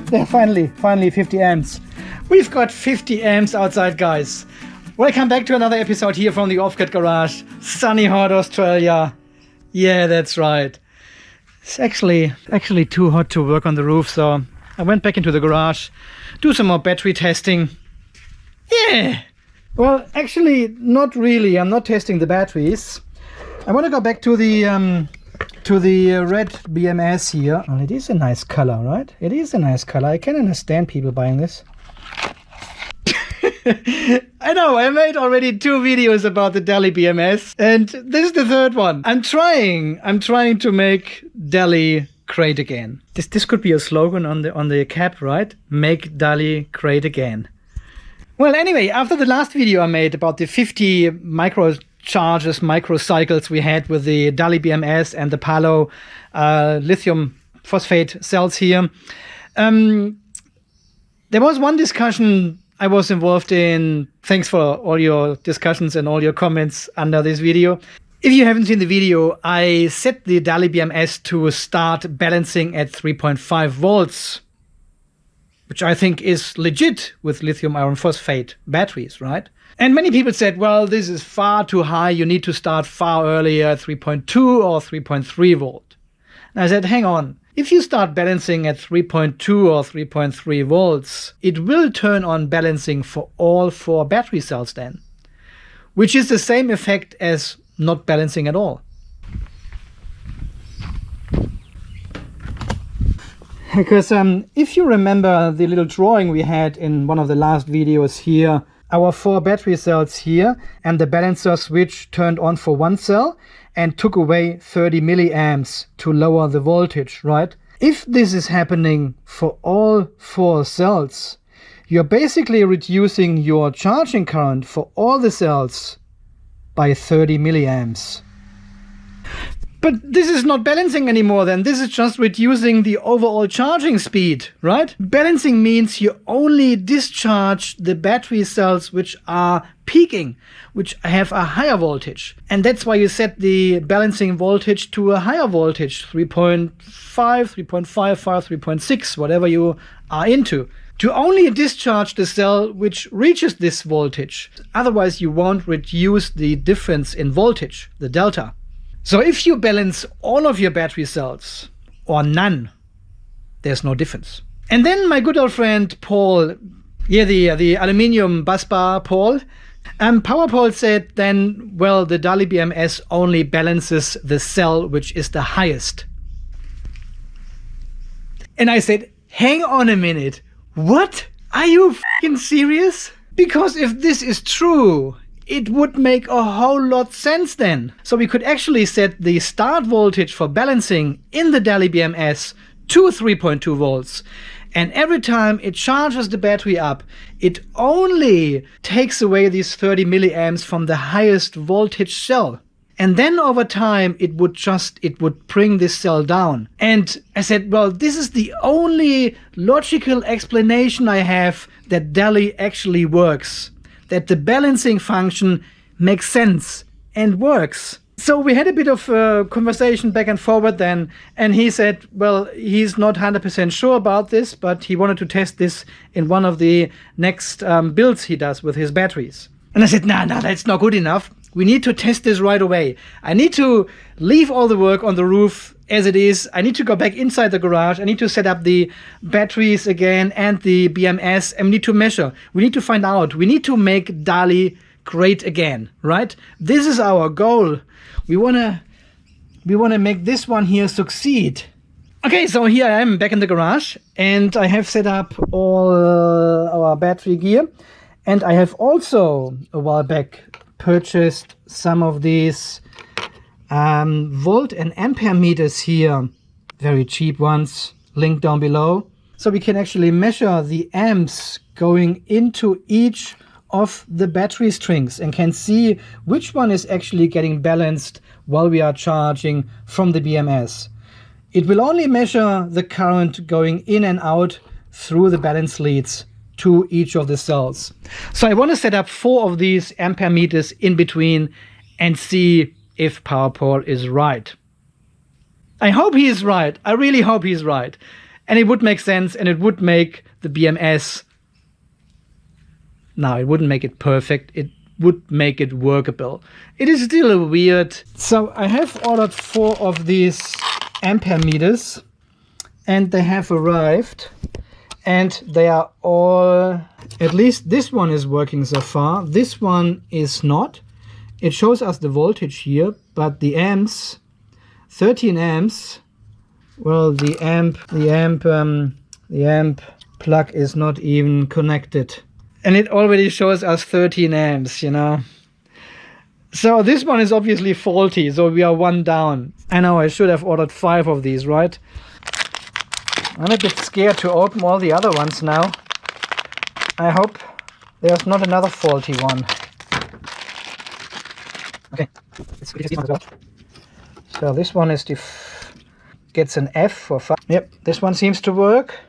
There, finally 50 amps. We've got 50 amps outside, guys. Welcome back to another episode here from the Off-Grid Garage. Sunny, hot Australia. Yeah, that's right. It's actually too hot to work on the roof, so I went back into the garage, do some more battery testing. Yeah! Well, actually, not really. I'm not testing the batteries. I want to go back to the red BMS here. Well, it is a nice color, right? It is a nice color. I can understand people buying this. I know, I made already 2 videos about the Daly BMS, and this is the 3rd one. I'm trying to make Daly great again. This could be a slogan on the cap, right? Make Daly great again. Well, anyway, after the last video I made about the 50 microcycles we had with the Daly BMS and the PowerPaul lithium phosphate cells here, there was one discussion I was involved in. Thanks for all your discussions and all your comments under this video. If you haven't seen the video, I set the Daly BMS to start balancing at 3.5 volts, which I think is legit with lithium iron phosphate batteries, right? And many people said, well, this is far too high. You need to start far earlier, 3.2 or 3.3 volt. And I said, hang on. If you start balancing at 3.2 or 3.3 volts, it will turn on balancing for all 4 battery cells then, which is the same effect as not balancing at all. Because if you remember the little drawing we had in one of the last videos here, our 4 battery cells here, and the balancer switch turned on for 1 cell and took away 30 milliamps to lower the voltage, right? If this is happening for all 4 cells, you're basically reducing your charging current for all the cells by 30 milliamps. But this is not balancing anymore then. This is just reducing the overall charging speed, right? Balancing means you only discharge the battery cells which are peaking, which have a higher voltage. And that's why you set the balancing voltage to a higher voltage, 3.5, 3.55, 3.6, whatever you are into, to only discharge the cell which reaches this voltage. Otherwise, you won't reduce the difference in voltage, the delta. So if you balance all of your battery cells, or none, there's no difference. And then my good old friend Paul, the Aluminium busbar Paul, PowerPaul said then, well, the Daly BMS only balances the cell which is the highest. And I said, hang on a minute, what? Are you f***ing serious? Because if this is true, it would make a whole lot sense then. So we could actually set the start voltage for balancing in the Daly BMS to 3.2 volts. And every time it charges the battery up, it only takes away these 30 milliamps from the highest voltage cell. And then over time, it would bring this cell down. And I said, well, this is the only logical explanation I have that Daly actually works. That the balancing function makes sense and works. So we had a bit of a conversation back and forward then, and he said, well, he's not 100% sure about this, but he wanted to test this in one of the next builds he does with his batteries. And I said, no, that's not good enough. We need to test this right away. I need to leave all the work on the roof as it is. I need to go back inside the garage. I need to set up the batteries again and the BMS, and we need to measure. We need to find out. We need to make Daly great again, right? This is our goal. We wanna make this one here succeed. Okay, so here I am back in the garage, and I have set up all our battery gear, and I have also a while back purchased some of these volt and ampere meters here, very cheap ones, linked down below, so we can actually measure the amps going into each of the battery strings and can see which one is actually getting balanced while we are charging from the BMS. It will only measure the current going in and out through the balance leads to each of the cells. So I want to set up 4 of these ampere meters in between and see if PowerPaul is right. I hope he is right. I really hope he's right. And it would make sense, and it would make the BMS, now it wouldn't make it perfect, it would make it workable. It is still a weird. So I have ordered 4 of these ampere meters, and they have arrived, and they are all, at least this one is working so far. This one is not. It shows us the voltage here, but the amps, 13 amps, well, the amp plug is not even connected. And it already shows us 13 amps, you know. So this one is obviously faulty, so we are 1 down. I know I should have ordered 5 of these, right? I'm a bit scared to open all the other ones now. I hope there's not another faulty one. Okay, let's this one as well. So this one is gets an F for 5. Yep, this one seems to work.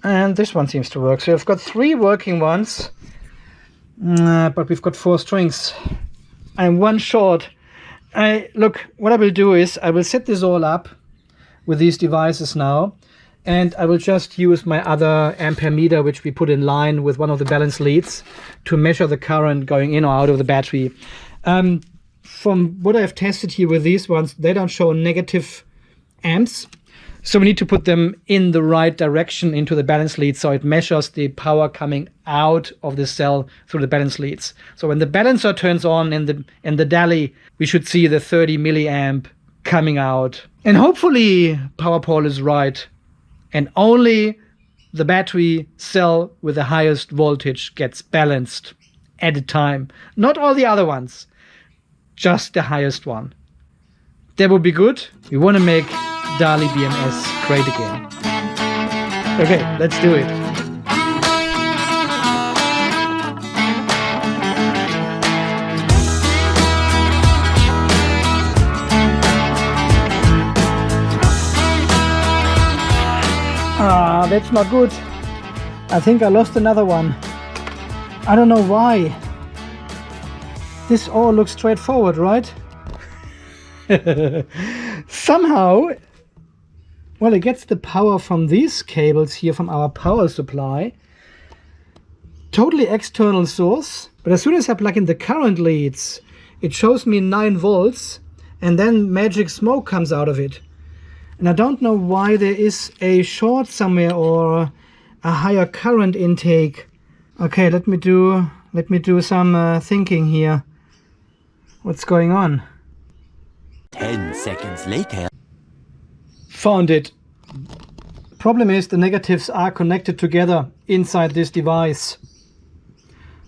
And this one seems to work. So we've got 3 working ones. But we've got 4 strings. I'm 1 short. Look, what I will do is I will set this all up with these devices now. And I will just use my other ampere meter, which we put in line with one of the balance leads, to measure the current going in or out of the battery. From what I've tested here with these ones, they don't show negative amps. So we need to put them in the right direction into the balance lead, so it measures the power coming out of the cell through the balance leads. So when the balancer turns on in the Daly, we should see the 30 milliamp coming out. And hopefully PowerPaul is right, and only the battery cell with the highest voltage gets balanced at a time. Not all the other ones, just the highest one. That would be good. We want to make Daly BMS great again. Okay, let's do it. Ah, that's not good. I think I lost another one. I don't know why. This all looks straightforward, right? Somehow, well, it gets the power from these cables here from our power supply. Totally external source. But as soon as I plug in the current leads, it shows me 9 volts, and then magic smoke comes out of it. And I don't know why there is a short somewhere or a higher current intake. Okay, let me do some thinking here. What's going on? 10 seconds later. Found it. Problem is the negatives are connected together inside this device.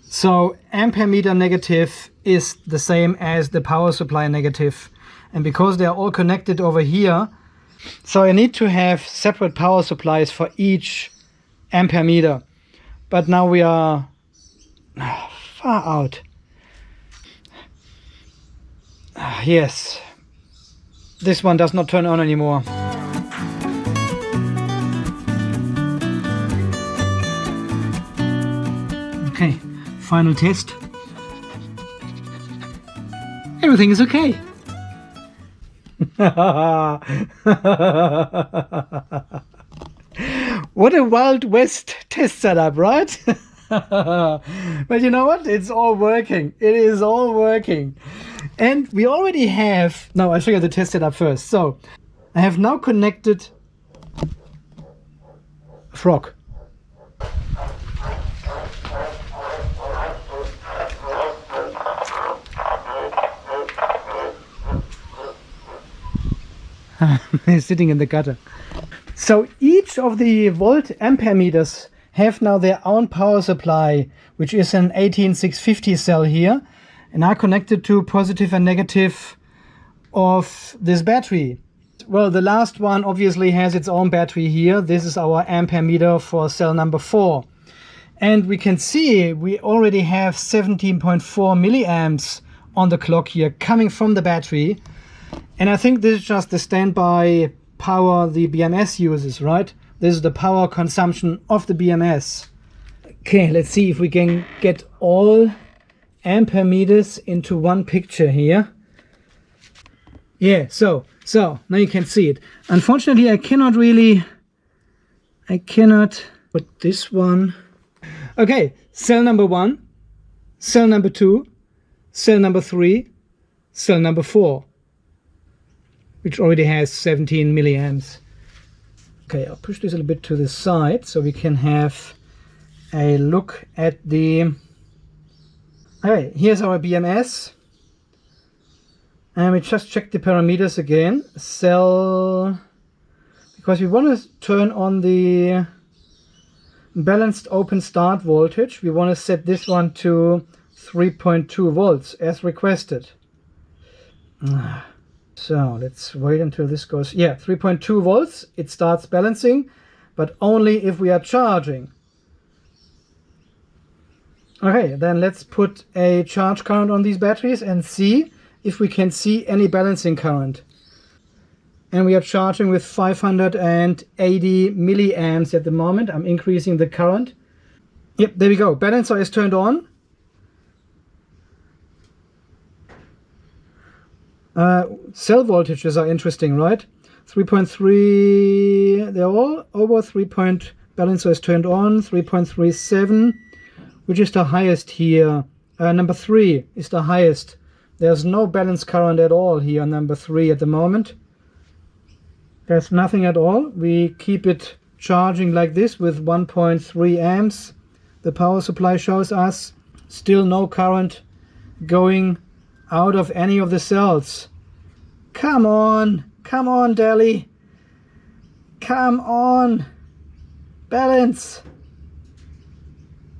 So ampere meter negative is the same as the power supply negative. And because they are all connected over here, so I need to have separate power supplies for each ampere meter. But now we are far out. Yes. This one does not turn on anymore. Okay, final test. Everything is okay. What a Wild West test setup, right? But you know what? It's all working. It is all working. And we already have... Now I'll show you the test setup first. So I have now connected a frog. He's sitting in the gutter. So each of the volt ampere meters have now their own power supply, which is an 18650 cell here, and are connected to positive and negative of this battery. Well, the last one obviously has its own battery here. This is our ampere meter for cell number 4. And we can see we already have 17.4 milliamps on the clock here coming from the battery. And I think this is just the standby power the BMS uses, right? This is the power consumption of the BMS. Okay, let's see if we can get all ampere meters into one picture here. Yeah, so now you can see it. Unfortunately, I cannot really I cannot put this one. Okay, cell number 1, cell number 2, cell number 3, cell number 4, which already has 17 milliamps. Okay, I'll push this a little bit to the side so we can have a look at the... Okay, here's our BMS. And we just check the parameters again. Cell... Because we want to turn on the balanced open start voltage. We want to set this one to 3.2 volts as requested. So let's wait until this goes. Yeah, 3.2 volts. It starts balancing, but only if we are charging. Okay, then let's put a charge current on these batteries and see if we can see any balancing current. And we are charging with 580 milliamps at the moment. I'm increasing the current. Yep, there we go. Balancer is turned on. Cell voltages are interesting, right? 3.3, they're all over 3. Balancer is turned on. 3.37, which is the highest here. Number 3 is the highest. There's no balance current at all here on number 3 at the moment. There's nothing at all. We keep it charging like this with 1.3 amps. The power supply shows us still no current going out of any of the cells. Come on, Daly. Come on. Balance.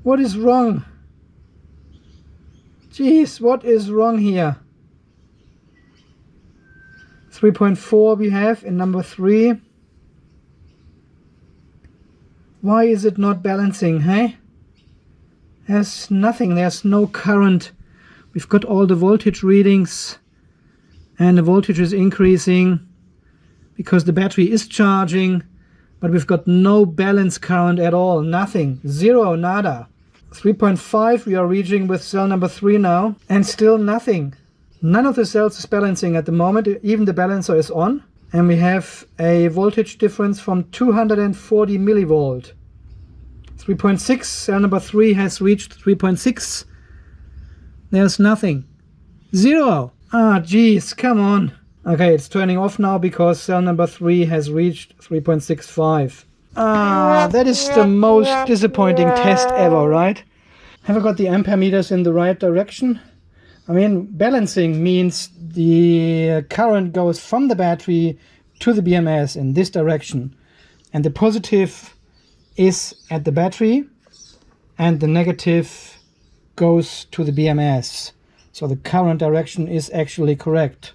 What is wrong? Jeez, what is wrong here? 3.4 we have in number 3. Why is it not balancing, hey? There's nothing, there's no current. We've got all the voltage readings and the voltage is increasing because the battery is charging, but we've got no balance current at all, nothing, zero, nada. 3.5 we are reaching with cell number 3 now, and still nothing. None of the cells is balancing at the moment, even the balancer is on. And we have a voltage difference from 240 millivolt. 3.6, cell number 3 has reached 3.6. There's nothing. Zero. Ah, geez, come on. Okay, it's turning off now because cell number 3 has reached 3.65. Ah, that is the most disappointing test ever, right? Have I got the ampere meters in the right direction? I mean, balancing means the current goes from the battery to the BMS in this direction. And the positive is at the battery and the negative goes to the BMS. So the current direction is actually correct.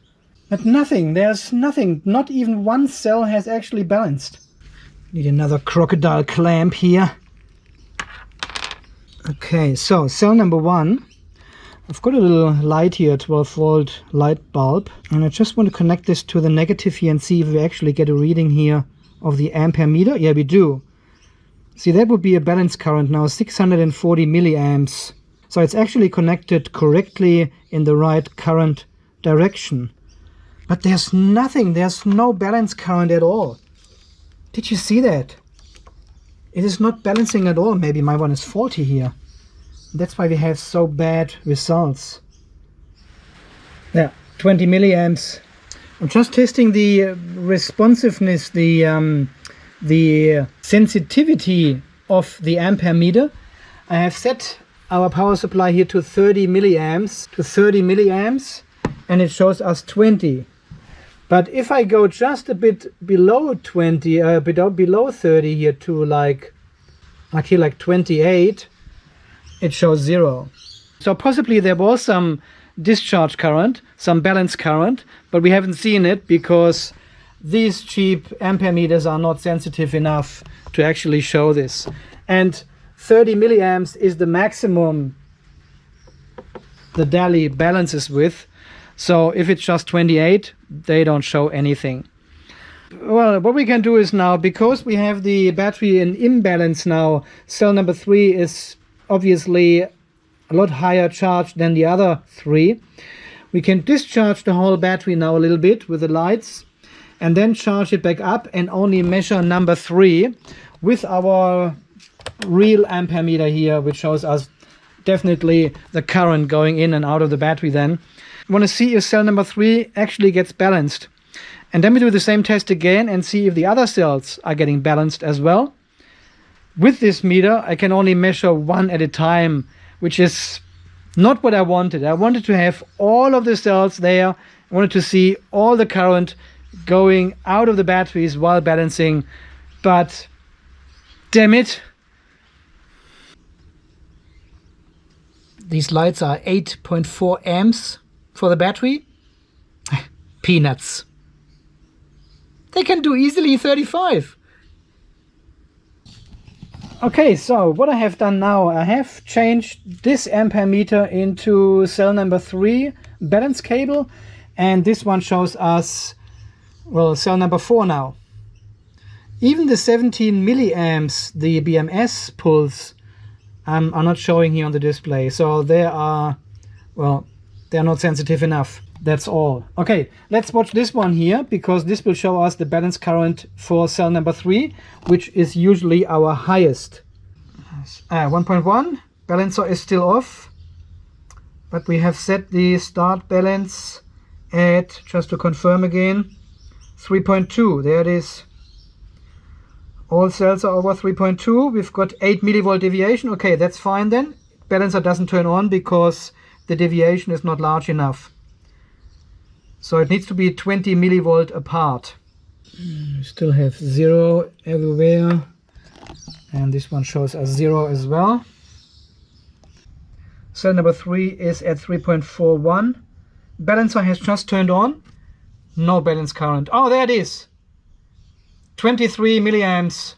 But nothing, there's nothing, not even one cell has actually balanced. Need another crocodile clamp here. Okay, so cell number 1. I've got a little light here, 12 volt light bulb, and I just want to connect this to the negative here and see if we actually get a reading here of the ampere meter. Yeah, we do. See, that would be a balance current now, 640 milliamps. So it's actually connected correctly in the right current direction. But there's nothing, there's no balance current at all. Did you see that? It is not balancing at all. Maybe my one is faulty here. That's why we have so bad results. Yeah, 20 milliamps. I'm just testing the responsiveness, the sensitivity of the ampere meter. I have set our power supply here to 30 milliamps, and it shows us 20. But if I go just a bit below 20, below 30 here to like 28, it shows 0. So possibly there was some discharge current, some balance current, but we haven't seen it because these cheap ampere meters are not sensitive enough to actually show this. And 30 milliamps is the maximum the Daly balances with. So if it's just 28, they don't show anything. Well, what we can do is now, because we have the battery in imbalance now, cell number 3 is obviously a lot higher charge than the other 3. We can discharge the whole battery now a little bit with the lights and then charge it back up and only measure number 3. with our real ampere meter here, which shows us definitely the current going in and out of the battery then. We want to see if cell number 3 actually gets balanced. And then we do the same test again and see if the other cells are getting balanced as well. With this meter, I can only measure one at a time, which is not what I wanted. I wanted to have all of the cells there. I wanted to see all the current going out of the batteries while balancing. But damn it. These lights are 8.4 amps for the battery. Peanuts. They can do easily 35. Okay, so what I have done now, I have changed this ampere meter into cell number 3 balance cable, and this one shows us, well, cell number 4 now. Even the 17 milliamps the BMS pulls are not showing here on the display, so they are, well, they are not sensitive enough. That's all. Okay, let's watch this one here, because this will show us the balance current for cell number 3, which is usually our highest. 1.1, balancer is still off, but we have set the start balance at, just to confirm again, 3.2. There it is. All cells are over 3.2. We've got 8 millivolt deviation. Okay, that's fine then. Balancer doesn't turn on because the deviation is not large enough. So it needs to be 20 millivolt apart. We still have 0 everywhere. And this one shows us 0 as well. Cell number 3 is at 3.41. Balancer has just turned on. No balance current. Oh, there it is. 23 milliamps.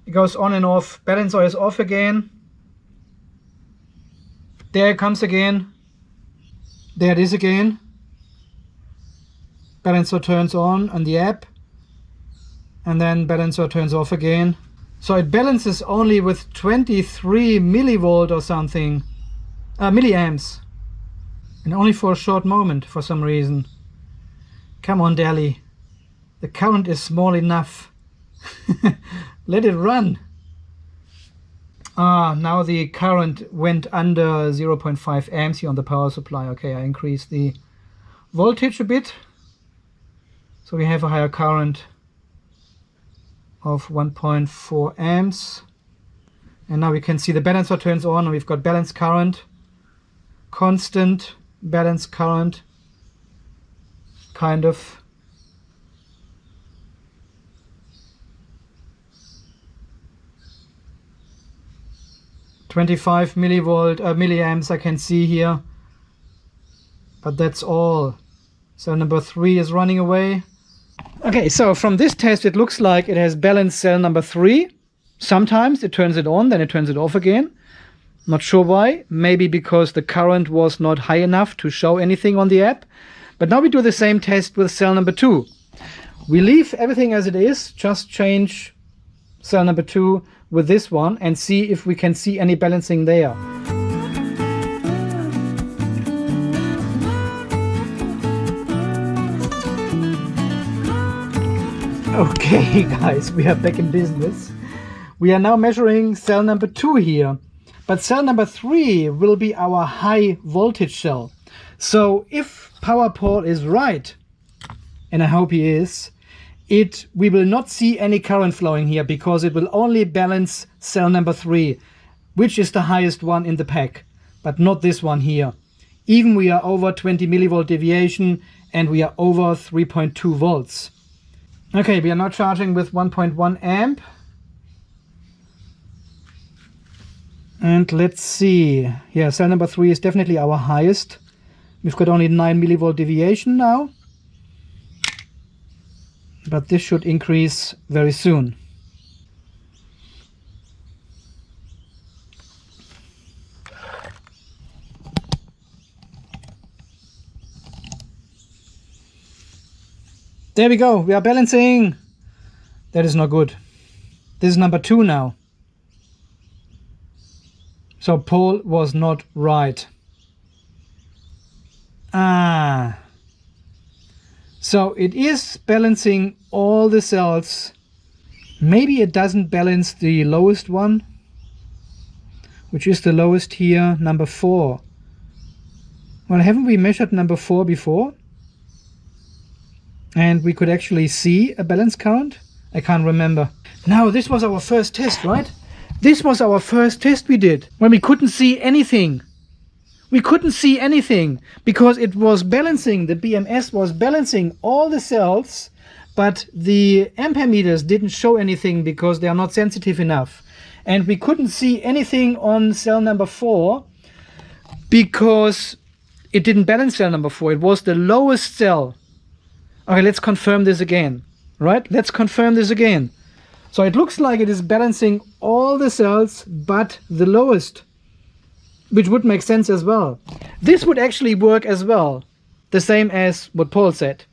It goes on and off. Balancer is off again. There it comes again. There it is again. Balancer turns on the app, and then balancer turns off again. So it balances only with 23 millivolt or something, milliamps, and only for a short moment for some reason. Come on, Daly, the current is small enough. Let it run. Now the current went under 0.5 amps here on the power supply. Okay, I increased the voltage a bit, so we have a higher current of 1.4 amps. And now we can see the balancer turns on, and we've got balance current, constant balance current, kind of. $25 milliamps I can see here, but that's all. Cell number 3 is running away. Okay, so from this test it looks like it has balanced cell number 3. Sometimes it turns it on, then it turns it off again. Not sure why. Maybe because the current was not high enough to show anything on the app. But now we do the same test with cell number 2. We leave everything as it is, just change cell number 2 with this one and see if we can see any balancing there. Okay guys, we are back in business. We are now measuring cell number 2 here, but cell number 3 will be our high voltage cell. So if PowerPaul is right, and I hope he is, we will not see any current flowing here, because it will only balance cell number 3, which is the highest one in the pack, but not this one here. Even we are over 20 millivolt deviation and we are over 3.2 volts. Okay, we are now charging with 1.1 amp. And let's see. Yeah, cell number 3 is definitely our highest. We've got only 9 millivolt deviation now. But this should increase very soon. There we go, we are balancing. That is not good. This is number 2 now. So Paul was not right. So it is balancing all the cells. Maybe it doesn't balance the lowest one, which is the lowest here, number 4. Well, haven't we measured number 4 before? And we could actually see a balance current? I can't remember. Now, this was our first test, right? This was our first test we did, when we couldn't see anything. We couldn't see anything because it was balancing, the BMS was balancing all the cells, but the ampere meters didn't show anything because they are not sensitive enough. And we couldn't see anything on cell number 4 because it didn't balance cell number 4. It was the lowest cell. Okay, let's confirm this again, right? Let's confirm this again. So it looks like it is balancing all the cells but the lowest, which would make sense as well. This would actually work as well, the same as what Paul said,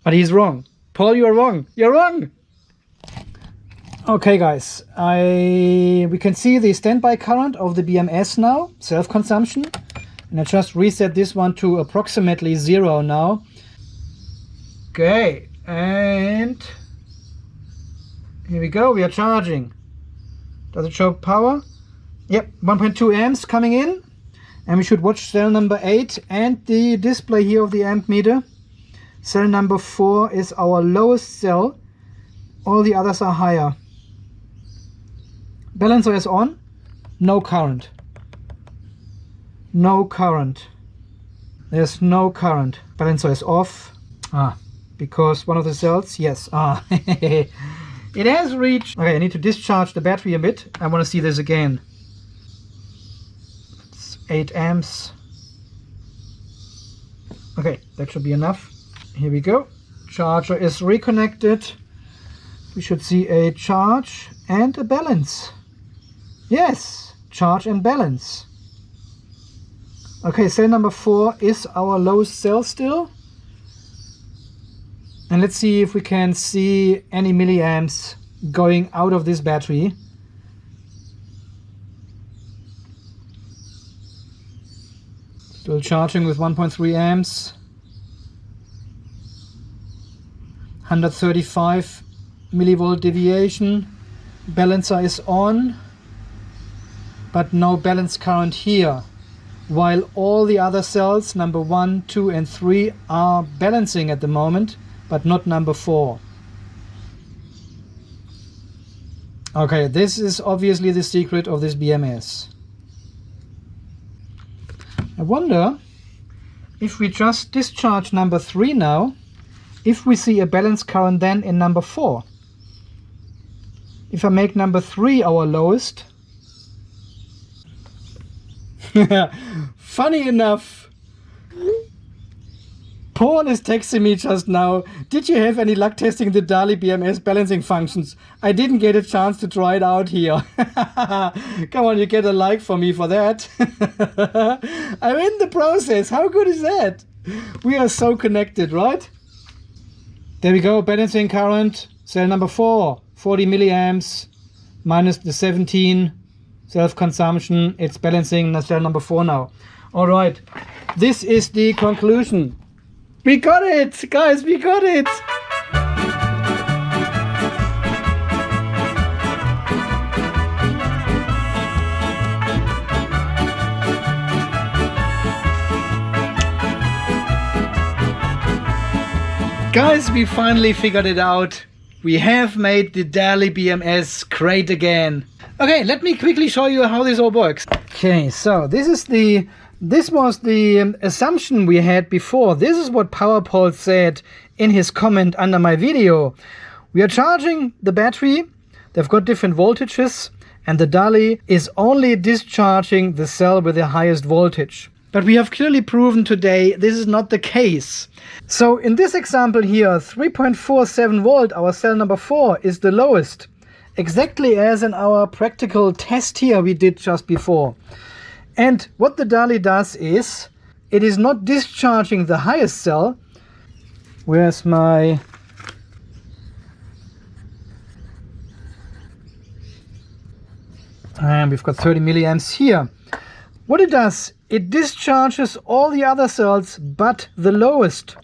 but he's wrong. Paul, you're wrong. You're wrong. Okay, guys, we can see the standby current of the BMS now, self-consumption, and I just reset this one to approximately 0 now. Okay, and here we go. We are charging. Does it show power? Yep, 1.2 amps coming in. And we should watch cell number 8 and the display here of the amp meter. Cell number 4 is our lowest cell. All the others are higher. Balancer is on. No current. No current. There's no current. Balancer is off. Because one of the cells, yes. It has reached. Okay, I need to discharge the battery a bit. I want to see this again. 8 amps. Okay, that should be enough. Here we go. Charger is reconnected. We should see a charge and a balance. Yes, charge and balance. Okay, cell number 4 is our lowest cell still. And let's see if we can see any milliamps going out of this battery. Still charging with 1.3 amps. 135 millivolt deviation. Balancer is on, but no balance current here. While all the other cells, number 1, 2 and 3, are balancing at the moment, but not number 4. Okay, this is obviously the secret of this BMS. I wonder if we just discharge number 3 now, if we see a balance current then in number 4. If I make number 3 our lowest. Funny enough, Paul is texting me just now. Did you have any luck testing the Daly BMS balancing functions? I didn't get a chance to try it out here. Come on, you get a like for me for that. I'm in the process. How good is that? We are so connected, right? There we go. Balancing current. Cell number 4. 40 milliamps minus the 17 self-consumption. It's balancing cell number 4 now. All right. This is the conclusion. We got it, guys, we got it! Guys, we finally figured it out. We have made the Daly BMS great again. Okay, let me quickly show you how this all works. Okay, so this was the assumption we had before. This is what PowerPaul said in his comment under my video. We are charging the battery. They've got different voltages, and the Daly is only discharging the cell with the highest voltage. But we have clearly proven today this is not the case. So in this example here, 3.47 volt, our cell number 4 is the lowest. Exactly as in our practical test here we did just before. And what the Daly does is, it is not discharging the highest cell. Where's my... And we've got 30 milliamps here. What it does, it discharges all the other cells but the lowest.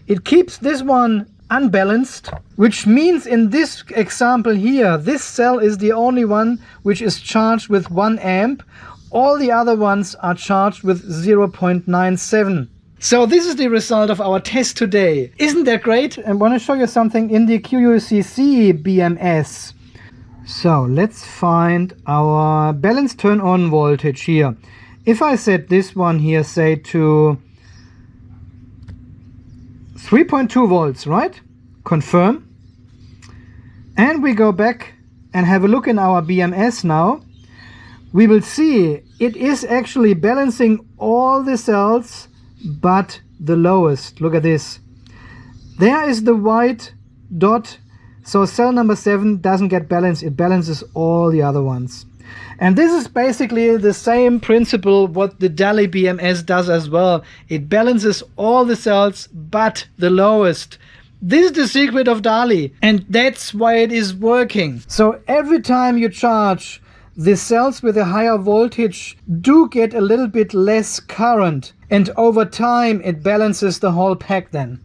it keeps this one unbalanced, which means in this example here, this cell is the only one which is charged with 1 amp. All the other ones are charged with 0.97. So this is the result of our test today. Isn't that great? I want to show you something in the QUCC BMS. So let's find our balance turn on voltage here. If I set this one here, say to 3.2 volts, right? Confirm. And we go back and have a look in our BMS now. We will see it is actually balancing all the cells but the lowest. Look at this. There is the white dot. So cell number 7 doesn't get balanced. It balances all the other ones. And this is basically the same principle what the Daly BMS does as well. It balances all the cells but the lowest. This is the secret of Daly, and that's why it is working. So every time you charge, the cells with a higher voltage do get a little bit less current, and over time it balances the whole pack then.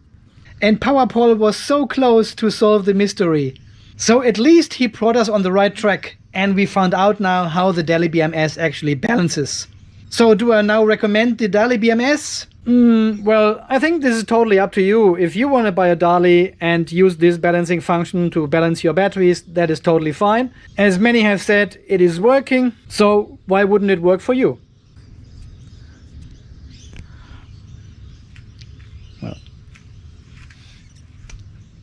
And PowerPaul was so close to solve the mystery. So at least he brought us on the right track, and we found out now how the Daly BMS actually balances. So do I now recommend the Daly BMS? Well, I think this is totally up to you. If you want to buy a Daly and use this balancing function to balance your batteries, that is totally fine. As many have said, it is working, so why wouldn't it work for you? Well,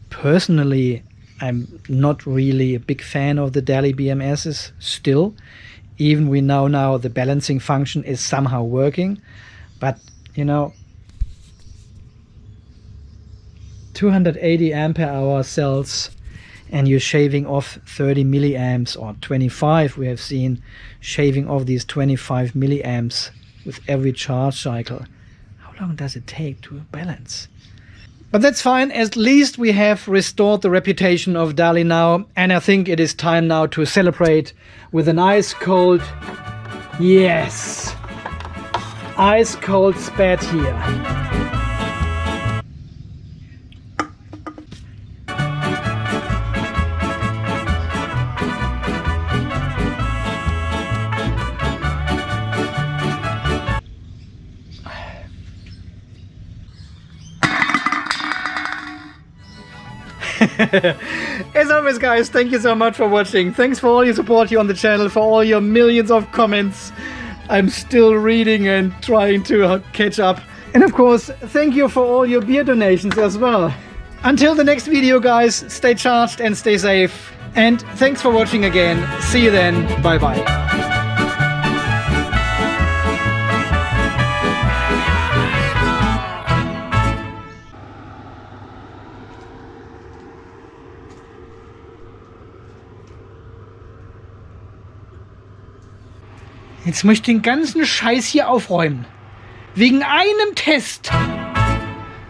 personally, I'm not really a big fan of the Daly BMSs still. Even we know now the balancing function is somehow working, but you know, 280 ampere hour cells and you're shaving off 30 milliamps or 25. We have seen shaving off these 25 milliamps with every charge cycle. How long does it take to balance? But that's fine. At least we have restored the reputation of Daly now, and I think it is time now to celebrate with an ice cold, yes, ice cold spat here. As always, guys, thank you so much for watching. Thanks for all your support here on the channel, for all your millions of comments. I'm still reading and trying to catch up. And of course, thank you for all your beer donations as well. Until the next video, guys, stay charged and stay safe. And thanks for watching again. See you then. Bye bye. Jetzt muss ich den ganzen Scheiß hier aufräumen. Wegen einem Test.